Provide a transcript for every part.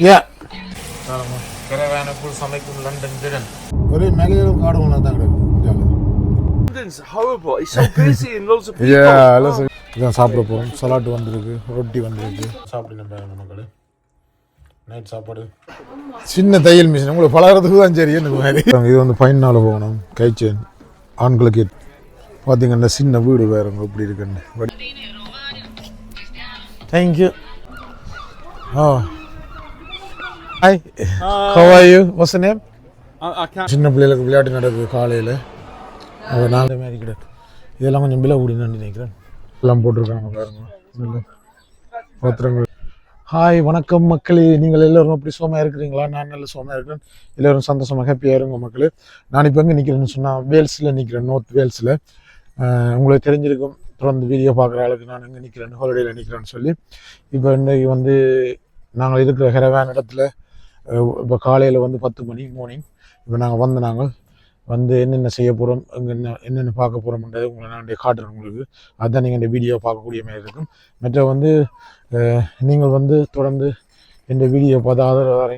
Yeah. Caravan சமைக்கும் London கிடன் ஒரே மேலேயும் காடு ஒன்றா தான் கிடக்கு. London's horrible. It's so busy and loads of people. Yeah, இதான் சாப்பிட போகிறோம். சலாட் வந்திருக்கு, ரொட்டி வந்திருக்கு. சாப்பிடுங்க மக்களே. நைட் சாப்பாடு சின்ன தையல் மிஷின் உங்களுக்கு பழகிறதுக்கு தான் சரி. எனக்கு மாதிரி இது வந்து பயனால போகணும். கை செயின் ஆண்களுக்கு பார்த்தீங்கன்னா சின்ன வீடு வேறுங்க இப்படி இருக்குன்னு. Thank you. Oh hi, how are you? What's the name? சின்ன பிள்ளைகளுக்கு விளையாட்டு நடக்குது காலையில். அது நாலு மாதிரி கிடக்கு. இதெல்லாம் கொஞ்சம் விலை கூடினு நினைக்கிறேன். எல்லாம் போட்டிருக்காங்க பாருங்க பத்திரங்கள். ஹாய், வணக்கம் மக்களே. நீங்கள் எல்லோரும் அப்படி சோமாக இருக்கிறீங்களா? நான் நல்ல சோமாக இருக்கிறேன். எல்லோரும் சந்தோஷமாக ஹாப்பியாக இருங்க மக்களே. நான் இப்போ எங்கே நிற்கிறேன்னு சொன்னால் வேல்ஸில் நிற்கிறேன், நார்த் வேல்ஸில். உங்களுக்கு தெரிஞ்சிருக்கும் தொடர்ந்து வீடியோ பார்க்குற ஆளுக்கு நான் எங்கே நிற்கிறேன், ஹாலிடேயில் நிற்கிறேன்னு சொல்லி. இப்போ இன்றைக்கி வந்து நாங்கள் இருக்கிற ஹெரவான் இடத்துல இப்போ காலையில் வந்து 10 மணி மார்னிங். இப்போ நாங்கள் வந்து என்னென்ன செய்ய போகிறோம், அங்கே என்னென்ன பார்க்க போகிறோம்ன்றது உங்களை நான் காட்டுறேன் உங்களுக்கு. அதுதான் நீங்கள் இந்த வீடியோ பார்க்கக்கூடிய மாதிரி இருக்கும். மற்ற வந்து நீங்கள் வந்து தொடர்ந்து இந்த வீடியோ பார்த்து ஆதரவு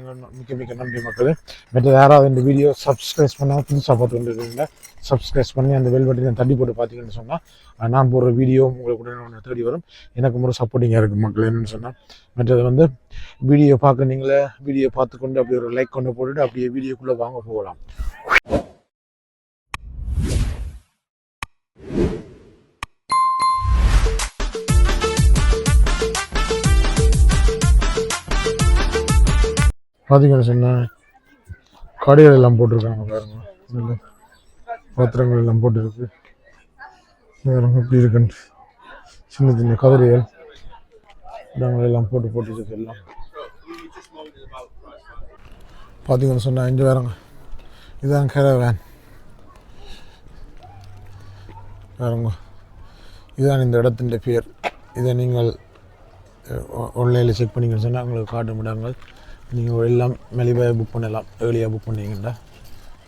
மிக்க நன்றி மக்களே. மற்ற யாராவது இந்த வீடியோ சப்ஸ்கிரைப் பண்ணால் புதுசாக பார்த்து வந்துருக்கீங்களா, சப்ஸ்கிரைப் பண்ணி அந்த பெல் பட்டனை தட்டி போட்டு பார்த்தீங்கன்னு சொன்னால் நான் போடுற வீடியோ உங்களுக்கு உடனே தேடி வரும். எனக்கு ஒரு சப்போர்ட்டிங்காக இருக்குது மக்கள். என்னென்னு சொன்னால் மற்றது வந்து வீடியோ பார்க்க நீங்களே வீடியோ பார்த்துக்கொண்டு அப்படியே ஒரு லைக் கொண்டு போட்டுட்டு அப்படியே வீடியோக்குள்ளே வாங்க போகலாம். பார்த்தீங்கன்னு சொன்னால் கடைகள் எல்லாம் போட்டிருக்காங்க பாருங்க. இல்லை பாத்திரங்கள் எல்லாம் போட்டுருக்கு பாருங்க எப்படி இருக்குன்ட்டு. சின்ன சின்ன கதிரைகள் இடங்கள் எல்லாம் போட்டுருக்கு எல்லாம். பார்த்தீங்கன்னு சொன்னால் இங்கே வேறங்க இதுதான் கேரவேன் வேறங்க. இதுதான் இந்த இடத்தின் பேர். இதை நீங்கள் ஆன்லைனில் செக் பண்ணிங்கன்னு சொன்னால் உங்களுக்கு காட்டும் இடங்கள். நீங்கள் எல்லாம் மெலிவாக புக் பண்ணலாம், ஏர்லியாக புக் பண்ணிங்கண்டா.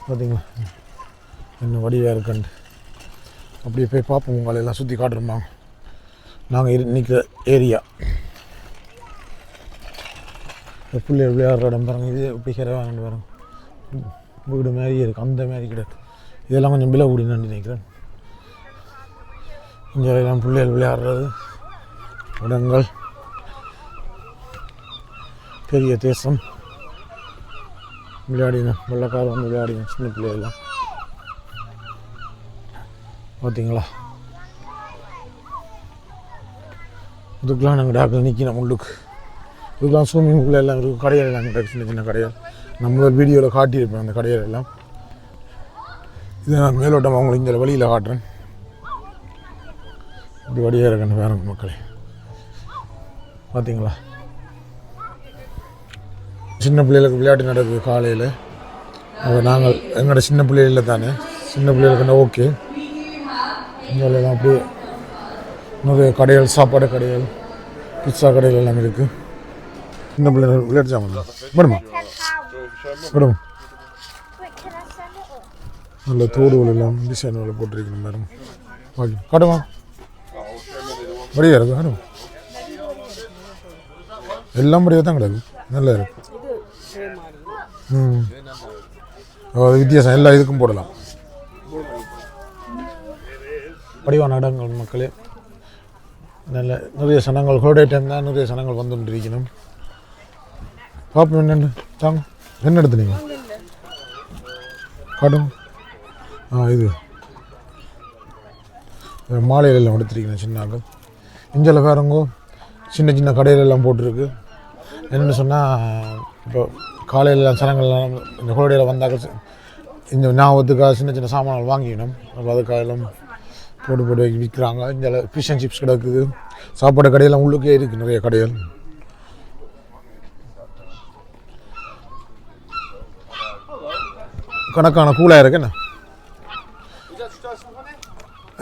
பார்த்தீங்களா இன்னும் வடிவாக இருக்குன்ட்டு. அப்படியே போய் பார்ப்போம், உங்களை எல்லாம் சுற்றி காட்டுறோமா. நாங்கள் நிற்கிற ஏரியா பிள்ளைகள் விளையாடுற இடம் பாருங்கள். இது இப்படி கிரவாங்க பாருங்க, வீடு மாதிரி இருக்குது, அந்த மாதிரி கிடக்கு. இதெல்லாம் கொஞ்சம் விலை கூடினு நினைக்கிறேன். இங்கே எல்லாம் பிள்ளைகள் விளையாடுறது இடங்கள். பெரிய தேசம் விளையாடினோம், வெள்ளக்காரம் வந்து விளையாடினோம் சின்ன பிள்ளைகள்லாம். பார்த்தீங்களா இதுக்கெலாம் நாங்கள் டாக்டர் நிற்கணும் உள்ளுக்கு. இதுக்கெலாம் ஸ்விம்மிங் பூல் எல்லாம் இருக்குது, கடைகள் எல்லாம் கிட்ட சின்ன சின்ன கடைகள். நம்ம வீடியோவில் காட்டியிருப்பேன் அந்த கடைகள் எல்லாம். இதை நான் மேலோட்டம் அவங்களுக்கு இந்த வழியில் காட்டுறேன். இப்படி வழியாக இருக்கணும் வேற மக்களே. பார்த்தீங்களா சின்ன பிள்ளைகளுக்கு விளையாட்டு நடக்குது காலையில். அது நாங்கள் எங்களோட சின்ன பிள்ளைகளில் தானே, சின்ன பிள்ளைகளுக்குன்னா ஓகே. இங்கெல்லாம் அப்படியே நிறைய கடைகள், சாப்பாடு கடைகள், பிட்சா கடைகள் எல்லாம் இருக்குது. சின்ன பிள்ளைகள் விளையாட்டு சாமான் மேடமா மேடம். நல்ல தோடுகள் எல்லாம் டிசைன்களை போட்டிருக்கணும் மேடம். ஓகே காட்டுமா படியாக இருக்குது மேடம். எல்லாம் படியாக தான் கிடக்கு, நல்லா இருக்குது. வித்தியாசம் எல்லா இதுக்கும் போடலாம். படிவான இடங்கள் மக்களே. நல்ல நிறைய சனங்கள் ஹோலிடே டைம் தான், நிறைய சனங்கள் வந்துட்டு இருக்கணும். பார்ப்போம் என்னென்னு தாங்க. என்ன எடுத்துனீங்க காட்டும். இது மாலையில் எல்லாம் எடுத்துருக்கணும் சின்னாக்கள். இஞ்சில் வேறங்கோ சின்ன சின்ன கடையில் எல்லாம் போட்டிருக்கு. என்னென்னு சொன்னால் இப்போ காலையில் சனங்கள்லாம் இந்த ஹோலிடேயில் வந்தாக்க இந்த ஞாபகத்துக்காக சின்ன சின்ன சாமான்கள் வாங்கிக்கணும். அப்போ அதுக்காகலாம் போட்டு விற்கிறாங்க. இந்த ஃபிஷ் அண்ட் சிப்ஸ் கிடக்குது, சாப்பாடு கடையெல்லாம் உள்ளுக்கே இருக்குது நிறைய கடைகள். கணக்கான கூலாக இருக்கு என்ன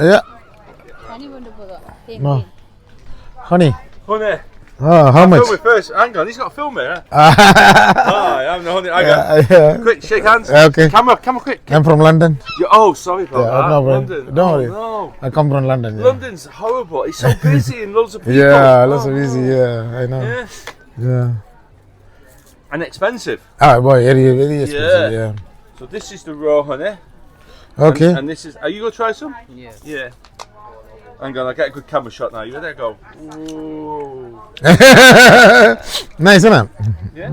ஐயா honey. How much? Film it first. Hang on, he's got a film here. I'm the honey. Quick, shake hands. Okay. Camera, quick. I'm from London. Oh, sorry about that. No, London. Don't worry. No. I come from London. Yeah. London's horrible. It's so busy and loads of people. Yeah, lots of busy. Yeah, I know. Yes. Yeah. And expensive. Boy, very expensive. Yeah. So this is the raw honey. Okay. And this is. Are you gonna try some? Yes. Yeah. Hang on, I get a good camera shot now. You ready? Go. Ooh. Nice, isn't it? Yeah.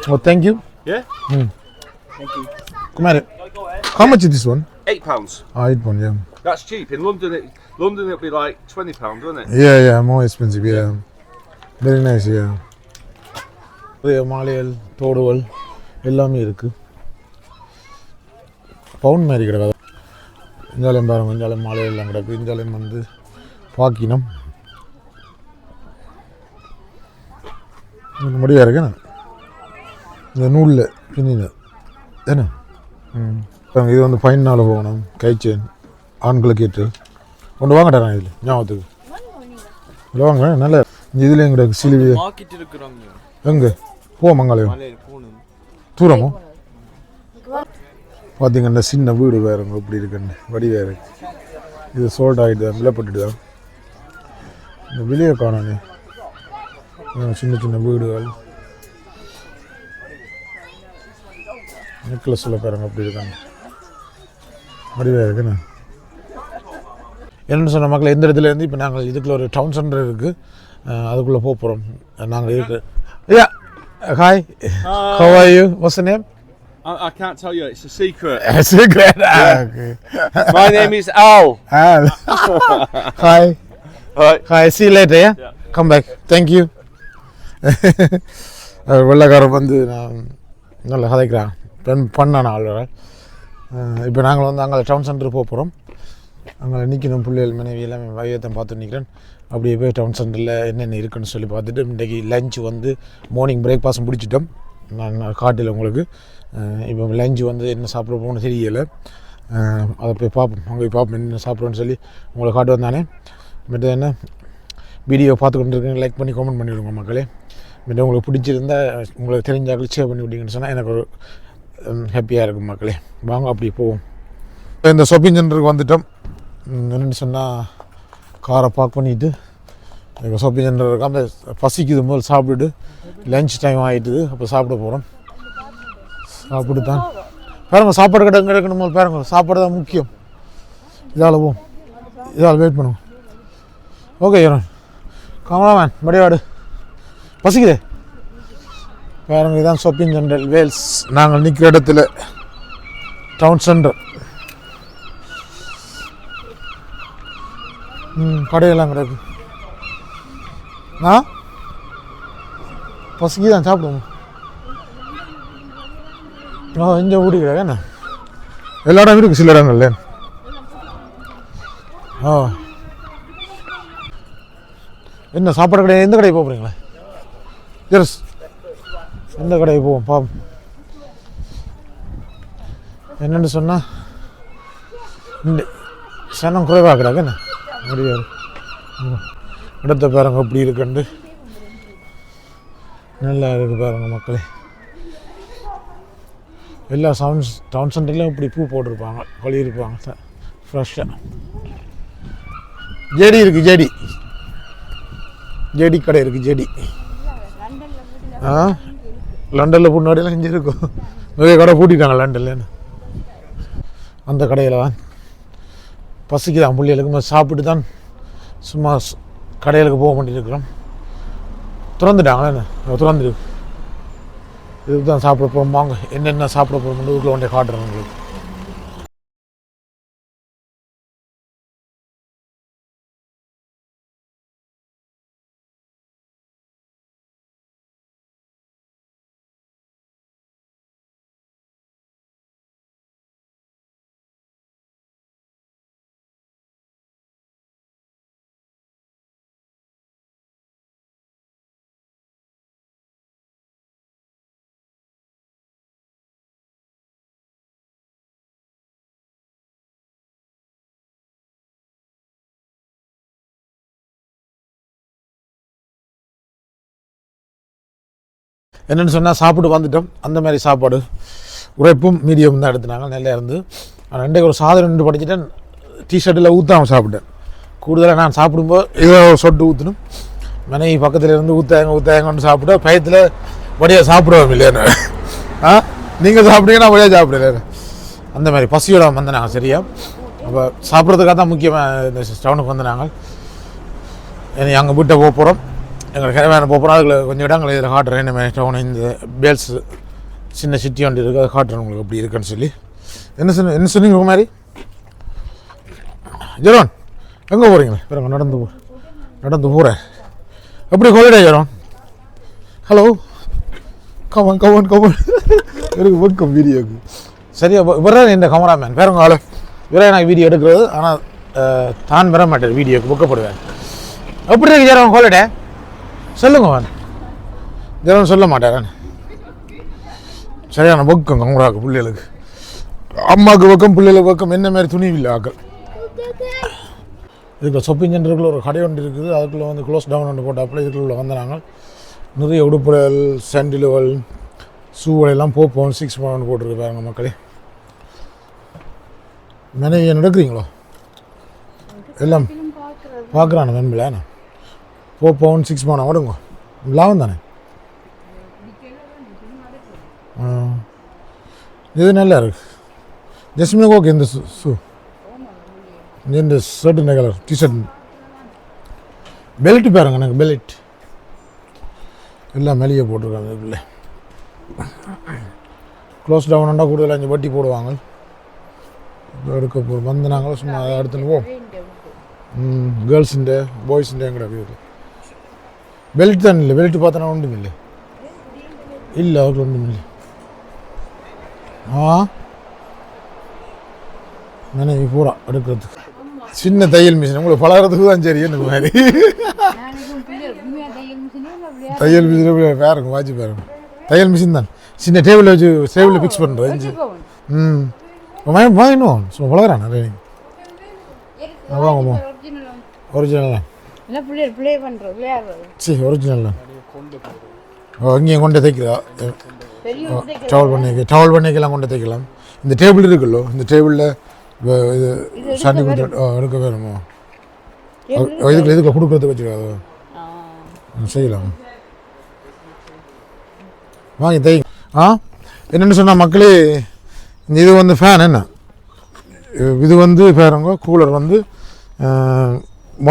Well, thank you. Yeah. Thank you. Come at it. How much is this one? £8. £8, yeah. That's cheap. In London, it'll be like £20, wouldn't it? Yeah, more expensive, yeah. Very nice, yeah. மாலையல் தோடுவல் எல்லாமே இருக்குது. பவுன் மாதிரி கிடக்காது. இஞ்சாலையும் பாருங்க, இஞ்சாலையும் மாலையல் எல்லாம் கிடக்கு. இஞ்சாலையும் வந்து பாக்கினம் முடியா இருக்கேன் இந்த நூலில் பின்னின என்ன. இது வந்து ஃபைனால் போகணும். கை செயின் ஆண்களுக்கு கேட்டு கொண்டு வாங்கட்டேன் இதில் ஞாபகத்துக்கு இல்லை வாங்க. நல்ல இதில் எங்களுக்கு சிலிவி எங்கே போ மங்காலயம் தூரமோ பார்த்தீங்கன்னா சின்ன வீடு வேறுங்க இப்படி இருக்குன்னு வடி வேறு. இது சோல்ட் ஆகிட்டு தான் விலைப்பட்டுட்டு தான் இந்த வெளியே காணானே. சின்ன சின்ன வீடுகள் நெக்லஸ் சொல்ல பாருங்க அப்படி இருக்காங்க வடிவாக இருக்குண்ணா. என்னென்னு சொன்ன மக்கள் எந்த இடத்துலேருந்து இப்போ நாங்கள் இதுக்குள்ள ஒரு டவுன் சென்டர் இருக்குது, அதுக்குள்ளே போக போகிறோம். நாங்கள் இருக்கு. Yeah, hi. How are you? What's the name? I can't tell you. It's a secret. A secret. Okay. My name is Al. Al. Hi. Alright. Hi. See you later. Yeah. Come back. Thank you. வெள்ளைக்காரன் வந்து நான் நல்லா கதைக்கிறான். பண்ணான ஆள். இப்போ நாங்கள் வந்து அங்கே down centre போக போகிறோம். அங்கே நிற்கணும். பிள்ளைகள் மனைவி எல்லாமே வையத்தை பார்த்து நிற்கிறேன். அப்படியே போய் டவுன் சென்டரில் என்னென்ன இருக்குன்னு சொல்லி பார்த்துட்டு இன்றைக்கி லஞ்சு வந்து மார்னிங் பிரேக்ஃபாஸ்ட் முடிச்சிட்டோம். நான் காட்டில் உங்களுக்கு இப்போ லஞ்சு வந்து என்ன சாப்பிட போகணும்னு தெரியலை. அதை போய் பார்ப்போம். அங்கே போய் பார்ப்போம் என்ன சாப்பிட்றோன்னு சொல்லி உங்களை காட்டு வந்தானே. மற்ற என்ன வீடியோ பார்த்து கொண்டு இருக்கேன், லைக் பண்ணி கமெண்ட் பண்ணிவிடுங்க மக்களே. மற்ற உங்களுக்கு பிடிச்சிருந்தால் உங்களுக்கு தெரிஞ்சாக்கள் ஷேர் பண்ணி விட்டீங்கன்னு சொன்னால் எனக்கு ஒரு ஹாப்பியாக இருக்கும் மக்களே. வாங்க அப்படி போவோம். இந்த ஷாப்பிங் சென்டருக்கு வந்துட்டோம். என்னென்னு சொன்னால் காரை பார்க் பண்ணிவிட்டு எங்கள் ஷாப்பிங் சென்டர் இருக்கா. அந்த பசிக்குது முதல் சாப்பிட்டுட்டு லன்ச் டைம் ஆகிட்டுது. அப்போ சாப்பிட போகிறோம். சாப்பிட்டு தான் பாருங்க சாப்பாடு கடை எங்கே இருக்கணும் போது பாருங்க. சாப்பாடு தான் முக்கியம். இதால் போவோம். இதால் வெயிட் பண்ணுவோம். ஓகே ஈரன் கமலாமேன் மடியாடு பசிக்குதே பாருங்க. இதுதான் ஷாப்பிங் சென்டர் வேல்ஸ். நாங்கள் நிற்கிற இடத்துல டவுன் சென்டர். கடையெல்லாம் கிடக்கு. பசிக்கு தான் சாப்பிடுவோம். இங்கே ஊடி கிடக்கு என்ன எல்லா இடம் இருக்குது சில இடங்கள்ல. என்ன சாப்பாடு கடை எந்த கடைக்கு போகிறீங்களா? எஸ் எந்த கடைக்கு போவோம் பாப்போம். என்னென்னு சொன்னால் இந்த சனம் குறைவாக கிடக்கு என்ன முடியாது. இடத்த பாருங்க எப்படி இருக்குண்டு நல்லா இருக்குது பாருங்க மக்களே. எல்லா டவுன் சென்டர்லையும் இப்படி பூ போட்டிருப்பாங்க, கழுவிருப்பாங்க ஃப்ரெஷ்ஷாக. ஜெடி இருக்குது. ஜெடி கடை இருக்குது. ஜெடி லண்டனில் முன்னாடியெல்லாம் செஞ்சு இருக்கும். நிறைய கடை பூட்டிட்டாங்க லண்டன்லேன்னு. அந்த கடையில் தான் பசிக்கு தான் பிள்ளைகளுக்கு சாப்பிட்டு தான் சும்மா கடைகளுக்கு போக வேண்டியிருக்கிறோம். திறந்துட்டாங்களே என்ன திறந்துருக்கு. இதுக்கு தான் சாப்பிட போகிறோம். வாங்க என்னென்ன சாப்பிட போகிறோம்னு வீட்டில் கொண்டே காட்டுறேன் உங்களுக்கு. என்னென்னு சொன்னால் சாப்பிட்டு வந்துட்டோம். அந்த மாதிரி சாப்பாடு உரைப்பும் மீடியம் தான் எடுத்துனாங்க. நல்லா இருந்து. நான் ரெண்டு ஒரு சாதம் 2 படிச்சுட்டேன். டிஷர்ட்டில் ஊற்றாமல் சாப்பிட்டேன். கூடுதலாக நான் சாப்பிடும்போது ஏதோ சொட்டு ஊற்றணும். மனைவி பக்கத்தில் இருந்து ஊற்றாங்கன்னு சாப்பிட்டா பயத்தில் வழியாக சாப்பிடுவோம் இல்லையா? ஆ நீங்கள் சாப்பிட்டீங்கன்னா வழியாக சாப்பிடல அந்த மாதிரி பசியோட வந்து நாங்கள் சரியா. அப்போ சாப்பிட்றதுக்காக தான் முக்கியமாக இந்த டவுனுக்கு வந்து நாங்கள் அங்கே வீட்டை போக போகிறோம். எங்கள் கிழமையான போக போகிறோம். அதில் கொஞ்சம் இடங்கள் இதில் காட்டுறேன். இந்த மாதிரி டவுன் இந்த பேல்ஸ் சின்ன சிட்டி வண்டி இருக்குது, அதை காட்டுறேன் உங்களுக்கு எப்படி இருக்குன்னு சொல்லி. என்ன சொன்னீங்க மாதிரி ஜெரோன் எங்கே போகிறீங்க? பாருங்க நடந்து போகிறேன். எப்படி ஹாலிடே ஜெரோன்? ஹலோ கவன் எனக்கு வெட்கம் வீடியோக்கு சரியா. இவரே இந்த கேமராமேன் பேருங்க ஆளு. இவரே எனக்கு வீடியோ எடுக்கிறது. ஆனால் தான் வர மாட்டேன் வீடியோக்கு புக்கப்படுவேன். எப்படி இருக்கு ஜெரோன் ஹாலிடே? சொல்லுங்க வான். ஜெரோன் சொல்ல மாட்டேன். சரியான வெக்கம் கமராக்கு பிள்ளைகளுக்கு. அம்மாவுக்கு வெக்கம், பிள்ளைகளுக்கு வெக்கம். என்ன மாதிரி துணிவில்லை ஆக்கள். இதுக்குள்ள ஷாப்பிங் சென்டருக்குள்ள ஒரு கடை ஒன்று இருக்குது. அதுக்குள்ளே வந்து க்ளோஸ் டவுன் ஒன்று போட்டாப்புல இதுக்குள்ள வந்து நாங்கள் நிறைய உடுப்புகள், சாண்டில்கள், ஷூவெல்லாம் போப்போம் 6 பவுன் போட்டிருக்கு பாருங்க மக்களே. மனைவியை நடக்கிறீங்களோ எல்லாம் பார்க்குறானே மென்பில் 4 பவுன் 6 பவுன் ஓடுங்க லாபம் தானே. இது நல்லா இருக்கு. ஜஸ்மினுக்கு ஓகே இந்த ஷூ, இந்த ஷர்ட் என்ன கலர் டிஷர்ட். பெல்ட் பாருங்க எனக்கு பெல்ட் எல்லாம் மேலேயே போட்டிருக்காங்க. இதுக்குள்ளே க்ளோஸ் டவுன்னா கூடுதல் 5 வட்டி போடுவாங்க. எடுக்க வந்து நாங்களும் சும்மா எடுத்துன்னு போவோம். கேர்ள்ஸுண்டு பாய்ஸுண்டு எங்கடா வீட்டில் பெல்ட் தான் இல்லை. பெல்ட் பார்த்தோன்னா ஒன்றும் இல்லை அவருக்கு ஒன்றும் இல்லை. நினைவு பூரா எடுக்கிறதுக்கு சின்ன தையல் மிஷின் உங்களுக்கு பழகிறதுக்கு தான் சரி. எனக்கு மாதிரி தையல் மிஷின் பாருங்க, வாட்சி பாருங்க. தையல் மிஷின் தான் சின்ன டேபிளில் வச்சு டேபிளில் ஃபிக்ஸ் பண்ணுறது. வாங்கினோம் சும்மா பழகிறான் நிறைய. வாங்கம்மா ஒரிஜினல் தான். சரி ஒரிஜினல் தான். இங்கேயும் கொண்டு தைக்கிறா. டவல் பண்ணிக்கலாம் கொண்டு தைக்கலாம். இந்த டேபிள் இருக்குல்லோ, இந்த டேபிளில் இது சண்டை கொடுத்து எடுக்க வேணுமோ இதுக்குள்ள கொடுக்குறதுக்கு வச்சுக்காது செய்யலாம். வாங்கி தை. என்னென்னு சொன்னால் மக்களே, இது வந்து ஃபேன் என்ன இது வந்து பாருங்க. கூலர் வந்து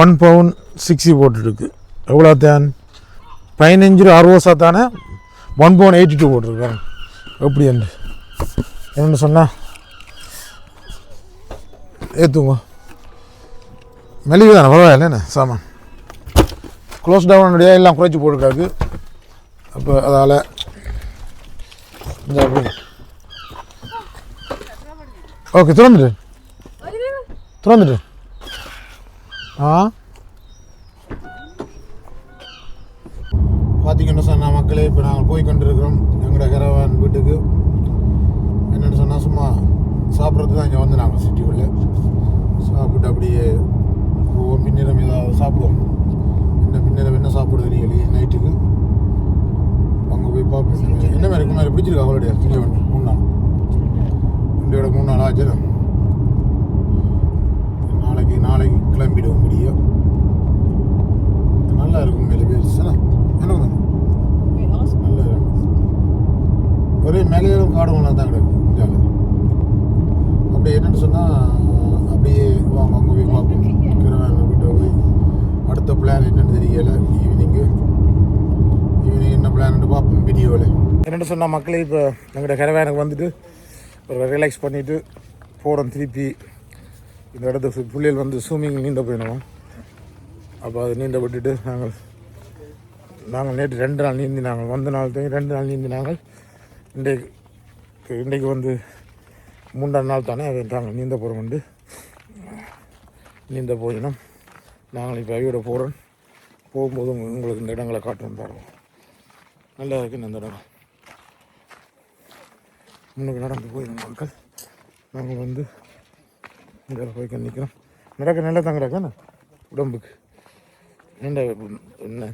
1 பவுன் 60 போட்டுருக்கு. எவ்வளோ தான் 15 60 தானே. 1 பவுன் 82 போட்டிருக்காங்க. எப்படி என்னென்னு சொன்னால் ஏற்றுங்க மெலிவு தானே பரவாயில்ல என்ன சாமான். க்ளோஸ் டவுனுடைய எல்லாம் குறைச்சி போட்டிருக்காரு. அப்போ அதால் அப்படி ஓகே திறந்துட்டு பார்த்தீங்கன்னு சொன்னால் மக்களே, இப்போ நாங்கள் போய் கொண்டிருக்கிறோம் எங்களோட கரவான் வீட்டுக்கு. என்னென்னு சொன்னால் சும்மா சாப்பிட்றது தான். இங்கே வந்து நாங்கள் சிட்டிக்குள்ளே சாப்பிட்டு அப்படியே பின்னிரம் ஏதாவது சாப்பிடுவோம். பின்னிரம் என்ன சாப்பிடுறது தெரியல நைட்டுக்கு. அங்கே போய் பார்ப்போம் என்ன மாதிரி இருக்கும். மாதிரி பிடிச்சிருக்கா அவளுடைய இங்கே 3 நாள் இந்தியோட 3 நாள் ஆச்சு. நாளைக்கு கிளம்பிடுவோம் முடியும். நல்லா இருக்கும் மேலே பேசுனா என்ன நல்லா இருக்கும். ஒரே மேலேயும் காடுவோம்லாம் தான் கிடக்கு ஜாலி. அப்படியே என்னென்னு சொன்னால் அப்படியே வாங்க அங்கே போய் பார்ப்போம். கிரவாங்க வீட்டை போய் அடுத்த பிளான் என்னென்னு தெரியலை. ஈவினிங் என்ன பிளான்னு பார்ப்போம் வீடியோவில். என்னென்னு சொன்னால் மக்களே, இப்போ எங்களோட கரவேனுக்கு வந்துட்டு ஒரு ரிலாக்ஸ் பண்ணிவிட்டு போகிறோம் திருப்பி. இந்த இடத்துக்கு பிள்ளைகள் வந்து ஸ்விம்மிங் நீந்த போயிடுவோம். அப்போ அது நீந்த விட்டுட்டு நாங்கள் நேற்று 2 நாள் நீந்தி நாங்கள் வந்த நாள் 2 நாள் நீந்தி நாங்கள் இன்றைக்கு வந்து 3ஆம் நாள் தானே அதை நாங்கள் நீந்த போகிறோம். நீந்த போயினோம். நாங்கள் இப்போ அவையோட போகிறோம். போகும்போது உங்களுக்கு இந்த இடங்களை காட்டுறோம் பாருங்கள். நல்லா இருக்குன்னு இந்த இடம். முன்னுக்கு நடந்து போயிடும் மக்கள். நாங்கள் வந்து இந்த போய் நிற்கிறோம். நடக்க நல்லா தான் கிடக்குன்னு உடம்புக்கு என்ன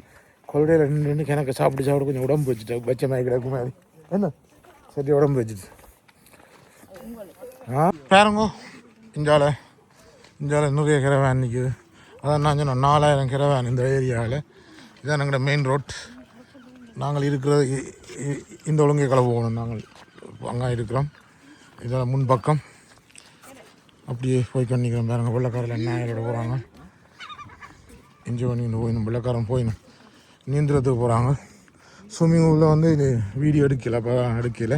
கொள்ளையில் நின்று கிணக்க சாப்பிட்டு கொஞ்சம் உடம்பு வச்சுட்டேன். வச்ச மாதிரி கிடக்கு மாதிரி என்ன சரி உடம்பு வச்சுட்டு பாருங்க. இந்தியாவில் நிறைய கிரவேன் நிற்குது. அதான் நான் சொன்னேன் 4000 கிரவேன் இந்த ஏரியாவில். இதான் எங்களோட மெயின் ரோட். நாங்கள் இருக்கிற இந்த ஒழுங்கை கலவு போகணும். நாங்கள் அங்கே இருக்கிறோம். இதெல்லாம் முன்பக்கம் அப்படியே போய் பண்ணிக்கிறோம். பாருங்க வெள்ளக்காரில் என்ன போகிறாங்க. என்ஜாய் பண்ணிட்டு போயிடணும். வெள்ளக்காரன் போயிடணும் நீந்துறதுக்கு போகிறாங்க. ஸ்விம்மிங் பூலில் வந்து இது வீடியோ எடுக்கலை. அப்போ எடுக்கலை.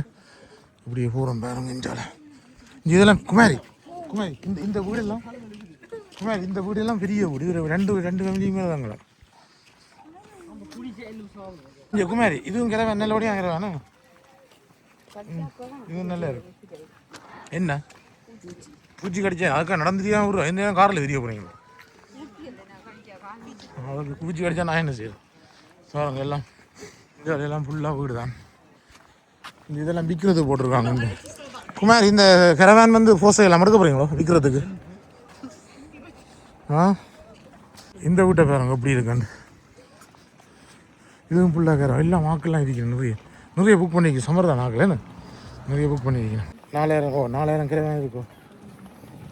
இப்படியே போகிறோம் பாருங்க. இஞ்சால இதெல்லாம் குமாரி இந்த வீடெல்லாம் குமாரி இந்த வீடெல்லாம் பெரிய வீடு. இது ரெண்டு ஃபேமிலியுமே தாங்களா இங்கே குமாரி. இதுவும் கிழவன் நல்லபடியாக கிழவானே. இதுவும் நல்லா இருக்கு. என்ன பூச்சி கடிச்சா அதுக்காக நடந்துட்டியா விடுவோம். எந்த நேரம் காரில் தெரிய போகிறீங்க. அதுக்கு பூச்சி கடிச்சா நான் என்ன செய்யணும் சாருங்க. எல்லாம் இதெல்லாம் ஃபுல்லாக வீடு தான். இதெல்லாம் விற்கிறது போட்டிருக்காங்க. இந்த குமார் இந்த கரவான் வந்து போசை எல்லாம் எடுக்க போகிறீங்களோ விற்கிறதுக்கு? இந்த வீட்டை பாருங்க எப்படி இருக்குன்னு. இதுவும் ஃபுல்லாக கரம் எல்லாம் வாக்கெல்லாம் இருக்கணும். நிறைய புக் பண்ணிக்க சமர்தான் ஆக்கலன்னு நிறைய புக் பண்ணியிருக்கணும். 4000 கிரவான் இருக்கும்.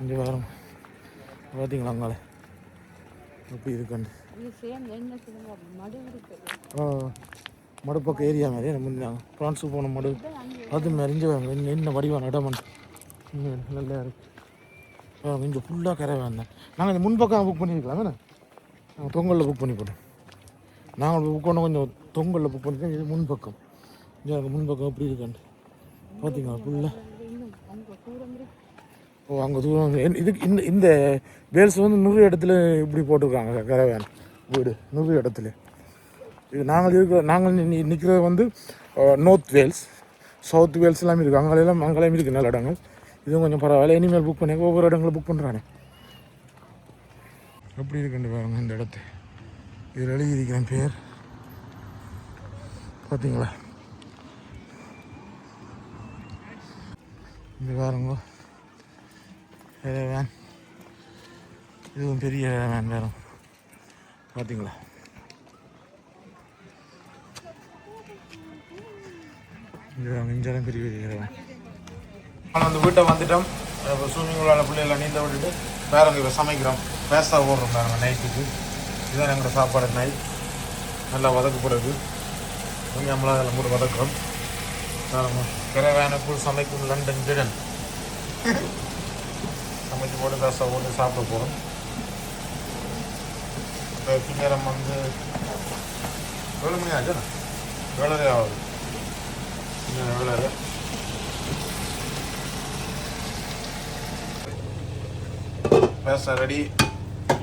இங்கே வரும் பார்த்தீங்களா அங்கால எப்படி இருக்குன்னு. மடுப்பக்கம் ஏரியா மாதிரி முன்னாங்க ஃப்ரான்ஸுக்கு போன மடு அது மாதிரி என்ன வடிவான இடமன் நல்லா இருக்கு. இங்கே ஃபுல்லாக கரவான் தான். நாங்கள் இந்த முன்பக்கம் புக் பண்ணியிருக்கலாம் தானே. நாங்கள் தொங்கலில் புக் பண்ணி போட்டோம். நாங்கள் புக் பண்ண கொஞ்சம் தொங்கலில் புக் பண்ணிட்டோம். இது முன்பக்கம். இங்கே முன்பக்கம் எப்படி இருக்காண்டு பார்த்தீங்களா ஃபுல்லாக. ஓ அங்கே தூரம் இதுக்கு இந்த வேல்ஸ் வந்து 100 இடத்துல இப்படி போட்டிருக்காங்க கரவேன் வீடு 100 இடத்துல. இது நாங்கள் நிற்கிறது வந்து நார்த் வேல்ஸ், சவுத் வேல்ஸ் எல்லாமே இருக்குது. அங்கெல்லாம் இருக்குது நல்ல இடங்கள். இதுவும் கொஞ்சம் பரவாயில்ல. இனிமேல் புக் பண்ணி ஒவ்வொரு இடங்களும் புக் பண்ணுறானே. எப்படி இருக்குன்னு பாருங்க இந்த இடத்த. இதில் எழுதியிருக்கிறேன் பேர் பார்த்தீங்களா. இந்த பாருங்க வேன். இதுவும் பெரிய வேன் வேறும் பார்த்தீங்களா. இஞ்சாலும் பெரிய பெரிய வேன். ஆனால் அந்த வீட்டை வந்துட்டோம். இப்போ ஸ்விம்மிங் பூலான பிள்ளைகளை நீந்த விட்டுட்டு வேறங்க இப்போ சமைக்கிறோம். பேஸ்தா போடுறோம் பாருங்க நைட்டுக்கு. இதுதான் எங்களோட சாப்பாடு. நைட் நல்லா வதக்கப்படுறது. கொஞ்சம் நம்மளாம் அதில் போட்டு வதக்குறோம் பாருங்க. கிரவானுக்குள் சமைக்கும் லண்டன் ஜிடன் சமைச்சு போட்டு பேஸ்தா போட்டு சாப்பிட போகிறோம். இப்போ நேரம் வந்து 7 மணி ஆச்சு. 7:30 ஆகுது. 7:30 பேஸ்தா ரெடி.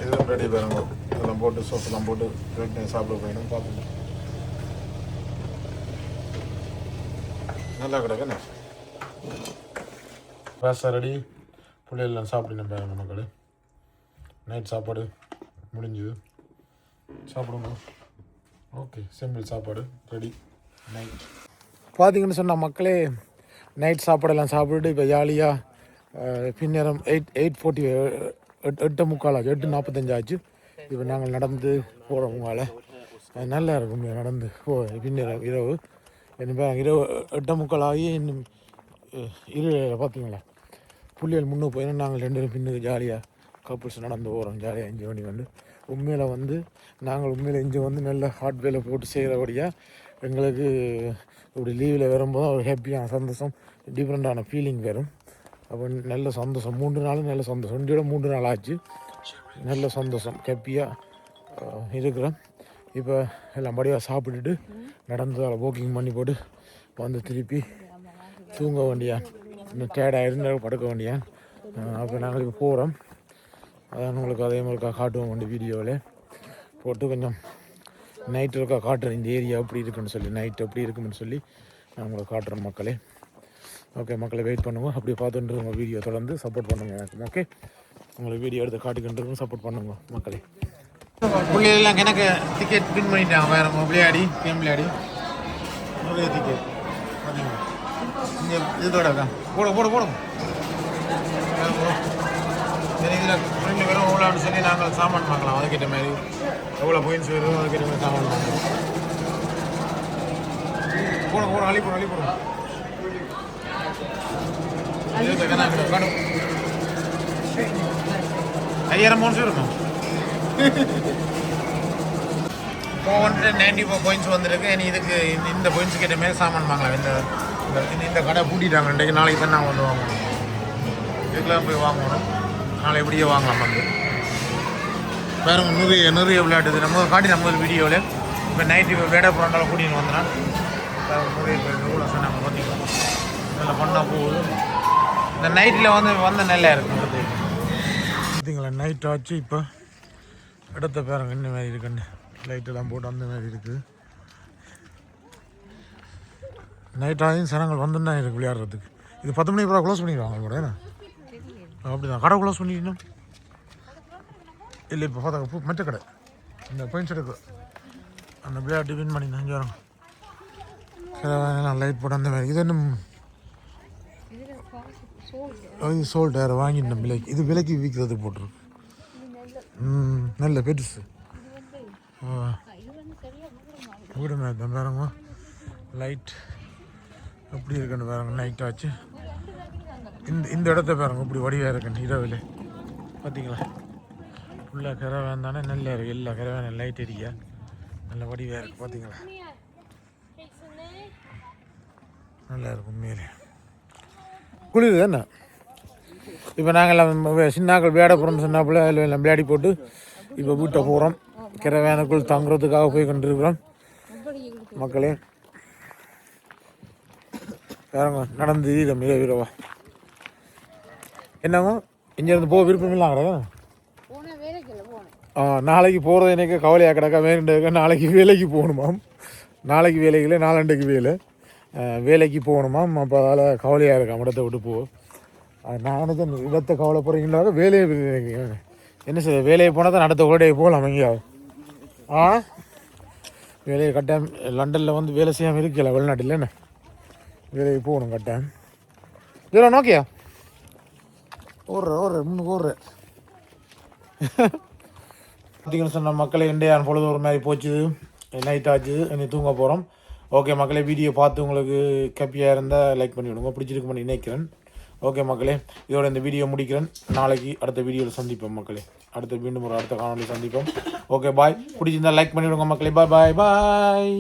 இதுவும் ரெடி பாருங்க. இதெல்லாம் போட்டு சோப்பெல்லாம் போட்டு ரெடி சாப்பிட போயிடும். பார்த்துட்டு நல்லா கிடக்குண்ணே. பேஸ்தா ரெடி. பிள்ளைகள்லாம் சாப்பிடணும் பாருங்க மக்கள். நைட் சாப்பாடு முடிஞ்சுது. சாப்பிடுங்க. ஓகே சிம்பிள் சாப்பாடு ரெடி நைட். பார்த்தீங்கன்னு சொன்னால் மக்களே நைட் சாப்பாடெல்லாம் சாப்பிட்டுட்டு இப்போ ஜாலியாக பின்னேரம் 8:40 8:45 ஆச்சு. 8:45 ஆச்சு. இப்போ நாங்கள் நடந்து போகிறோம். உங்களால் நல்லா இருக்கும் நடந்து பின்னேரம் இரவு. என்ன இரவு 8:45 ஆகி இன்னும் பார்த்தீங்களா புள்ளிகள் முன்னே போயிடும். நாங்கள் 2 பேரும் பின்னுக்கு ஜாலியாக கப்புள்ஸ் நடந்து போகிறோம். ஜாலியாக என்ஜாய் பண்ணி வந்து உண்மையில் வந்து நாங்கள் உண்மையில் இங்கே வந்து நல்ல ஹார்ட் வேலை போட்டு செய்கிறபடியாக எங்களுக்கு இப்படி லீவில் வரும்போது ஒரு ஹாப்பியான சந்தோஷம் டிஃப்ரெண்ட்டான ஃபீலிங் வரும். அப்போ நல்ல சந்தோஷம். 3 நாளும் நல்ல சந்தோஷம். 3 நாள் ஆச்சு. நல்ல சந்தோஷம் ஹாப்பியாக இருக்கிறோம். இப்போ எல்லாம் படியாக சாப்பிட்டுட்டு நடந்து அதை வாக்கிங் பண்ணி போட்டு வந்து திருப்பி தூங்க வேண்டியான். இன்னும் டயர்டாக படுக்க வேண்டியான். அப்போ நாங்கள் இப்போ போகிறோம். அதான் உங்களுக்கு அதே மாதிரி காட்டுவோம் வேண்டிய வீடியோவில் போட்டு கொஞ்சம் நைட்டு இருக்கா காட்டுறேன். இந்த ஏரியா எப்படி இருக்குன்னு சொல்லி நைட்டு எப்படி இருக்குன்னு சொல்லி நான் உங்களுக்கு காட்டுறேன் மக்களே. ஓகே மக்களை வெயிட் பண்ணுவோம். அப்படியே பார்த்துட்டு உங்கள் வீடியோ தொடர்ந்து சப்போர்ட் பண்ணுங்க எனக்கு. ஓகே உங்களுக்கு வீடியோ எடுத்து காட்டிக்கிட்டு சப்போர்ட் பண்ணுங்க மக்களே. பிள்ளைகள்லாம் எனக்கு டிக்கெட் பின் பண்ணிட்டாங்க. வேறு விளையாடி கேம் விளையாடி நிறைய டிக்கெட் பார்த்தீங்களா. இங்கே இதோட போடும் சரி. இதில் ஃப்ரெண்டு வெறும் எவ்வளோன்னு சொல்லி நாங்கள் சாமான் வாங்கலாம். அதுக்கிட்ட மாதிரி எவ்வளோ போயின்னு வரும் அதுக்கிட்ட மாதிரி சாமான் வாங்கலாம். போடும் அள்ளி போடும். கடும் 5000 இருக்கும். 494 பாயிண்ட்ஸ் வந்திருக்கு. இனி இதுக்கு இந்த பாயிண்ட்ஸ் கிட்ட மேலே சாமான் வாங்கலாம். இந்த கடை பூட்டிட்டாங்க இன்றைக்கு. நாளைக்கு தான் நாங்கள் வந்து வாங்கணும். இதுக்கெல்லாம் போய் வாங்கணும். நாளை எப்படியே வாங்கலாம் வந்து வேறு நிறைய விளையாட்டுது. நம்ம காட்டி நம்ம வீடியோவில் இப்போ நைட்டு வேட புறாண்டால கூட்டின்னு வந்தோம். நிறைய பேர் எவ்வளோ சொன்னாங்க பார்த்தீங்களா, நல்லா பண்ணால் போகுது. இந்த நைட்டில் வந்த நல்லா இருக்கும் பார்த்தீங்களா. நைட் ஆச்சு. இப்போ இடத்த பாருங்க என்ன மாதிரி இருக்குன்னு. லைட்டெல்லாம் போட்டு அந்த மாதிரி இருக்குது. நைட் ஆகியும் சனங்கள் வந்துன்னா இருக்குது விளையாடுறதுக்கு. இது 10 மணிக்கு அப்புறம் க்ளோஸ் பண்ணிடுவாங்க கூட. என்ன அப்படி தான் கடை க்ளோஸ் பண்ணிடணும் இல்லை. இப்போ பார்த்தா மற்ற கடை இந்த பாயிண்ட்ஸ் எடுக்க அந்த விளையாட்டு வின் பண்ணி 5 வரும். லைட் போட்டு அந்த மாதிரி. இது இன்னும் இது சோல்ட் வேறு வாங்கிட்டேன் விலைக்கு. இது விலைக்கு விற்கிறதுக்கு போட்டிருக்கு. நல்ல பெருசு வீடு மாதிரி தான் பாருங்க. லைட் எப்படி இருக்குன்னு பாருங்க. நைட் ஆச்சு. இந்த இடத்த பாருங்க இப்படி வடிவாக இருக்குன்னு இரவில் பார்த்தீங்களா. ஃபுல்லாக கரவேன் தானே நல்லா இருக்குது. எல்லா கரவேன் லைட் எரியா நல்ல வடிவாக இருக்குது பார்த்தீங்களா. நல்லா இருக்கும் உண்மையிலே. குளிர் தானே. இப்போ நாங்கள் சின்னாக்கள் விளையாட போகிறோம்னு சொன்னாப்புல எல்லாம் விளையாடி போட்டு இப்போ வீட்டை போகிறோம். கிரவேனுக்குள் தங்குறதுக்காக போய் கொண்டிருக்கிறோம். மக்களே பாருங்க நடந்து மிக விரவா என்னங்க இங்கேருந்து போக விருப்பம் இல்லாங்கிறதா. நாளைக்கு போகிறது எனக்கு கவலையாக கிடக்கா. வேறு நாளைக்கு வேலைக்கு போகணுமாம். நாளைக்கு வேலைகளே நாளண்டைக்கு வேலைக்கு போகணுமாம். அப்போ அதில் கவலையாக இருக்கா. இடத்த விட்டு போ. நான் நினைச்சேன் இடத்தை கவலைப்படுறீங்களாக வேலையை என்ன செய்ய. வேலையை போனால் தான் நடத்த கூட போகலாம் எங்கேயாவது. வேலையை கட்டாயம் லண்டனில் வேலை செய்யாமல் இருக்கல. வெளிநாட்டில் என்ன வேலைக்கு போகணும் கட்டாயம். இதெல்லாம் நோக்கியா ஓடுற முன்னுக்கு ஓடுற பார்த்தீங்கன்னு சொன்ன மக்களே. இன்றைய பொழுது ஒரு மாதிரி போச்சு. நைட் ஆச்சு. இனி தூங்க போகிறோம். ஓகே மக்களே, வீடியோ பார்த்து உங்களுக்கு ஹாப்பியாக இருந்தால் லைக் பண்ணி விடுங்க. பிடிச்சிருக்கு பண்ணி நினைக்கிறேன். ஓகே மக்களே, இதோட இந்த வீடியோ முடிக்கிறேன். நாளைக்கு அடுத்த வீடியோவில் சந்திப்போம் மக்களே. மீண்டும் ஒரு அடுத்த காணொலி சந்திப்போம். Okay bye. பிடிச்சிருந்தா லைக் பண்ணிவிடுங்க மக்களே. பாய் பாய் பாய்.